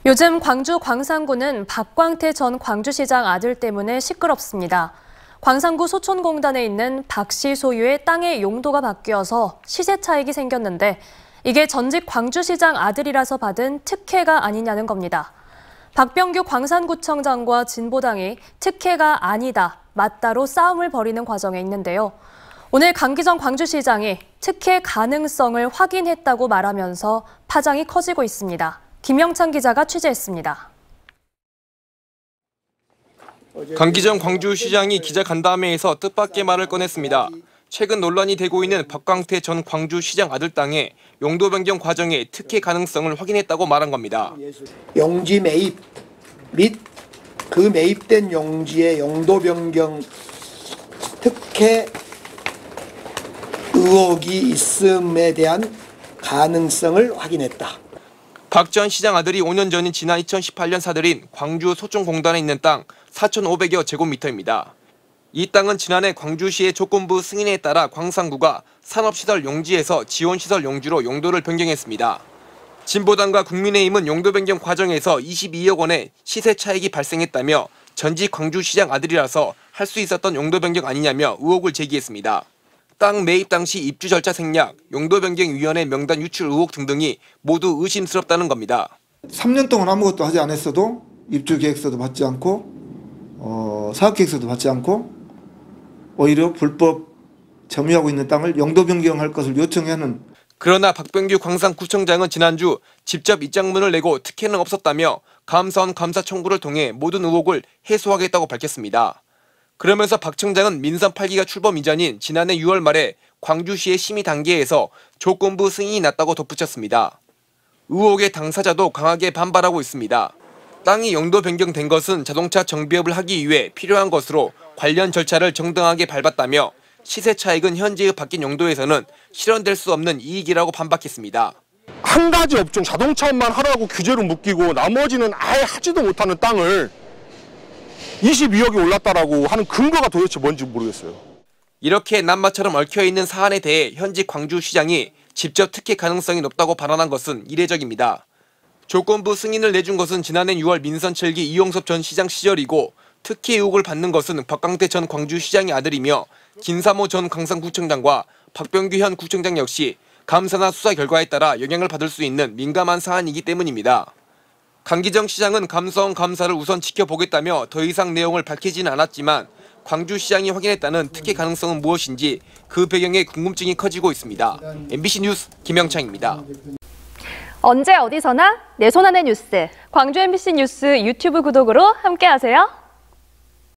요즘 광주 광산구는 박광태 전 광주시장 아들 때문에 시끄럽습니다. 광산구 소촌공단에 있는 박 씨 소유의 땅의 용도가 바뀌어서 시세 차익이 생겼는데 이게 전직 광주시장 아들이라서 받은 특혜가 아니냐는 겁니다. 박병규 광산구청장과 진보당이 특혜가 아니다, 맞다로 싸움을 벌이는 과정에 있는데요. 오늘 강기정 광주시장이 특혜 가능성을 확인했다고 말하면서 파장이 커지고 있습니다. 김영찬 기자가 취재했습니다. 강기정 광주시장이 기자간담회에서 뜻밖의 말을 꺼냈습니다. 최근 논란이 되고 있는 박광태 전 광주시장 아들 땅의 용도 변경 과정에 특혜 가능성을 확인했다고 말한 겁니다. 용지 매입 및 그 매입된 용지의 용도 변경 특혜 의혹이 있음에 대한 가능성을 확인했다. 박 전 시장 아들이 5년 전인 지난 2018년 사들인 광주 소촌공단에 있는 땅 4,500여 제곱미터입니다. 이 땅은 지난해 광주시의 조건부 승인에 따라 광산구가 산업시설 용지에서 지원시설 용지로 용도를 변경했습니다. 진보당과 국민의힘은 용도 변경 과정에서 22억 원의 시세 차익이 발생했다며 전직 광주시장 아들이라서 할 수 있었던 용도 변경 아니냐며 의혹을 제기했습니다. 땅 매입 당시 입주 절차 생략, 용도변경위원회 명단 유출 의혹 등등이 모두 의심스럽다는 겁니다. 3년 동안 아무것도 하지 않았어도 입주계획서도 받지 않고 사업계획서도 받지 않고 오히려 불법 점유하고 있는 땅을 용도변경할 것을 요청하는. 그러나 박병규 광산구청장은 지난주 직접 입장문을 내고 특혜는 없었다며 감사원 감사 청구를 통해 모든 의혹을 해소하겠다고 밝혔습니다. 그러면서 박 청장은 민선 8기가 출범 이전인 지난해 6월 말에 광주시의 심의 단계에서 조건부 승인이 났다고 덧붙였습니다. 의혹의 당사자도 강하게 반발하고 있습니다. 땅이 용도 변경된 것은 자동차 정비업을 하기 위해 필요한 것으로 관련 절차를 정당하게 밟았다며 시세 차익은 현재의 바뀐 용도에서는 실현될 수 없는 이익이라고 반박했습니다. 한 가지 업종 자동차만 하라고 규제로 묶이고 나머지는 아예 하지도 못하는 땅을 22억이 올랐다라고 하는 근거가 도대체 뭔지 모르겠어요. 이렇게 남마처럼 얽혀있는 사안에 대해 현직 광주시장이 직접 특혜 가능성이 높다고 발언한 것은 이례적입니다. 조건부 승인을 내준 것은 지난해 6월 민선 7기 이용섭 전 시장 시절이고 특혜 의혹을 받는 것은 박광태 전 광주시장의 아들이며 김삼호 전 광산구청장과 박병규 현 구청장 역시 감사나 수사 결과에 따라 영향을 받을 수 있는 민감한 사안이기 때문입니다. 강기정 시장은 감사원 감사를 우선 지켜보겠다며 더 이상 내용을 밝히지는 않았지만 광주시장이 확인했다는 특혜 가능성은 무엇인지 그 배경에 궁금증이 커지고 있습니다. MBC 뉴스 김영창입니다. 언제 어디서나 내 손 안의 뉴스. 광주 MBC 뉴스 유튜브 구독으로 함께하세요.